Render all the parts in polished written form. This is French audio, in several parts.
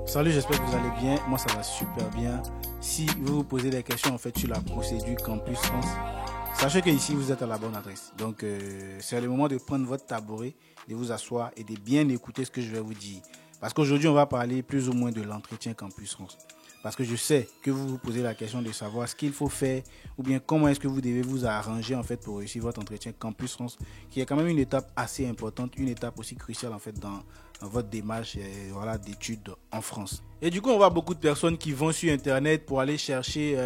Salut, j'espère que vous allez bien. Moi, ça va super bien. Si vous vous posez des questions en fait sur la procédure Campus France, sachez que ici vous êtes à la bonne adresse. Donc, c'est le moment de prendre votre tabouret, de vous asseoir et de bien écouter ce que je vais vous dire. Parce qu'aujourd'hui, on va parler plus ou moins de l'entretien Campus France. Parce que je sais que vous vous posez la question de savoir ce qu'il faut faire ou bien comment est-ce que vous devez vous arranger en fait pour réussir votre entretien Campus France, qui est quand même une étape assez importante, une étape aussi cruciale en fait dans votre démarche d'études en France. Et du coup, on voit beaucoup de personnes qui vont sur Internet pour aller chercher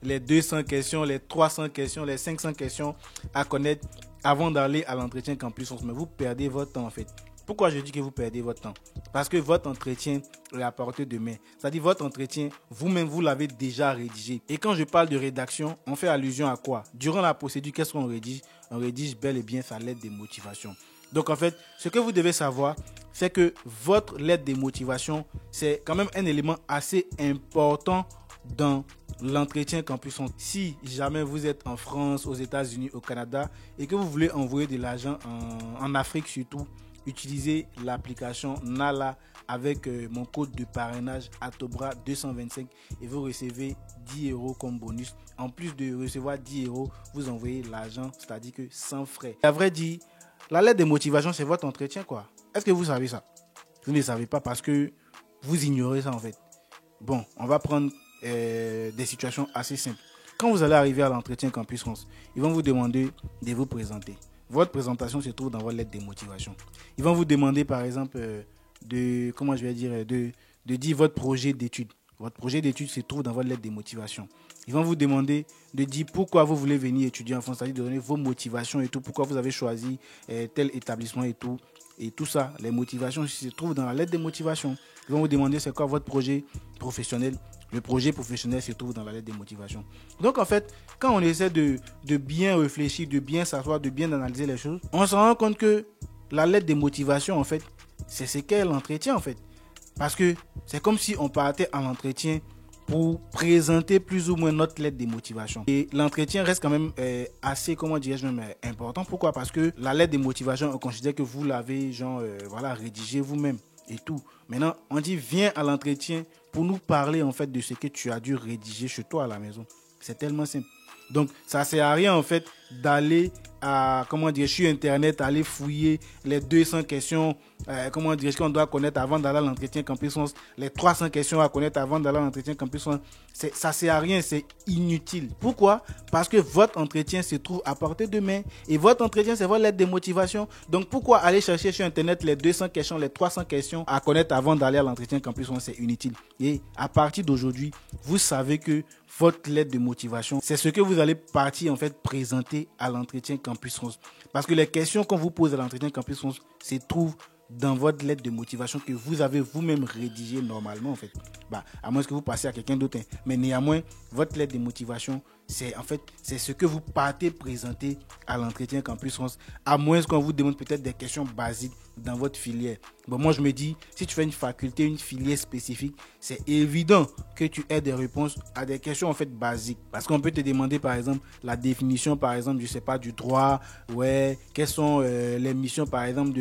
les 200 questions, les 300 questions, les 500 questions à connaître avant d'aller à l'entretien Campus France. Mais vous perdez votre temps en fait. Pourquoi je dis que vous perdez votre temps? Parce que votre entretien est à portée de main. C'est-à-dire votre entretien, vous-même, vous l'avez déjà rédigé. Et quand je parle de rédaction, on fait allusion à quoi? Durant la procédure, qu'est-ce qu'on rédige? On rédige bel et bien sa lettre de motivation. Donc en fait, ce que vous devez savoir, c'est que votre lettre de motivation, c'est quand même un élément assez important dans l'entretien Campus France. Si jamais vous êtes en France, aux États-Unis, au Canada et que vous voulez envoyer de l'argent en Afrique surtout, utilisez l'application Nala avec mon code de parrainage ATOBRA 225 et vous recevez 10 € comme bonus. En plus de recevoir 10 €, vous envoyez l'argent, c'est-à-dire que sans frais. À vrai dire, la lettre de motivation, c'est votre entretien, quoi. Est-ce que vous savez ça? Vous ne le savez pas parce que vous ignorez ça, en fait. Bon, on va prendre des situations assez simples. Quand vous allez arriver à l'entretien Campus France, ils vont vous demander de vous présenter. Votre présentation se trouve dans votre lettre de motivation. Ils vont vous demander, par exemple, de dire votre projet d'études. Votre projet d'études se trouve dans votre lettre de motivation. Ils vont vous demander de dire pourquoi vous voulez venir étudier en France, c'est-à-dire de donner vos motivations et tout, pourquoi vous avez choisi tel établissement et tout. Et tout ça, les motivations se trouvent dans la lettre de motivation. Ils vont vous demander c'est quoi votre projet professionnel. Le projet professionnel se trouve dans la lettre de motivation. Donc en fait, quand on essaie de bien réfléchir, de bien s'asseoir, de bien analyser les choses, on se rend compte que la lettre de motivation, en fait, c'est ce qu'est l'entretien, en fait. Parce que c'est comme si on partait à l'entretien pour présenter plus ou moins notre lettre de motivation. Et l'entretien reste quand même assez, important. Pourquoi? Parce que la lettre de motivation, on considère que vous l'avez rédigée vous-même et tout. Maintenant, on dit viens à l'entretien pour nous parler en fait de ce que tu as dû rédiger chez toi à la maison. C'est tellement simple. Donc, ça ne sert à rien en fait d'aller sur Internet, aller fouiller les 200 questions, qu'on doit connaître avant d'aller à l'entretien Campus France, les 300 questions à connaître avant d'aller à l'entretien Campus France. Ça ne sert à rien, c'est inutile. Pourquoi? Parce que votre entretien se trouve à portée de main et votre entretien, c'est votre lettre de motivation. Donc, pourquoi aller chercher sur Internet les 200 questions, les 300 questions à connaître avant d'aller à l'entretien Campus France? C'est inutile. Et à partir d'aujourd'hui, vous savez que votre lettre de motivation, c'est ce que vous allez partir en fait présenter à l'entretien Campus France. Parce que les questions qu'on vous pose à l'entretien Campus France se trouvent dans votre lettre de motivation que vous avez vous-même rédigée normalement en fait. À moins que vous passiez à quelqu'un d'autre. Mais néanmoins, votre lettre de motivation, c'est ce que vous partez présenter à l'entretien Campus France. À moins qu'on vous demande peut-être des questions basiques dans votre filière. Moi je me dis, si tu fais une faculté, une filière spécifique, c'est évident que tu aies des réponses à des questions en fait basiques. Parce qu'on peut te demander par exemple la définition par exemple, du droit, quelles sont les missions par exemple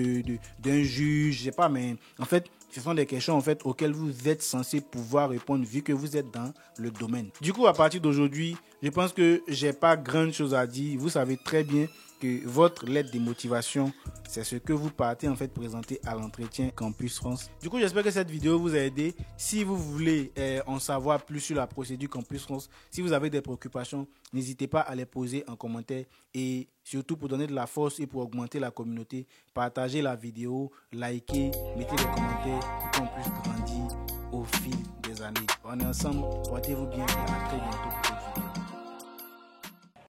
d'un juge, je sais pas, mais en fait, ce sont des questions en fait auxquelles vous êtes censé pouvoir répondre vu que vous êtes dans le domaine. Du coup, à partir d'aujourd'hui, je pense que j'ai pas grand chose à dire. Vous savez très bien que votre lettre de motivation, c'est ce que vous partez en fait présenter à l'entretien Campus France. Du coup, j'espère que cette vidéo vous a aidé. Si vous voulez en savoir plus sur la procédure Campus France, si vous avez des préoccupations, n'hésitez pas à les poser en commentaire et surtout pour donner de la force et pour augmenter la communauté, partagez la vidéo, likez, mettez des commentaires pour qu'on puisse grandir au fil des années. On est ensemble, portez-vous bien et à très bientôt.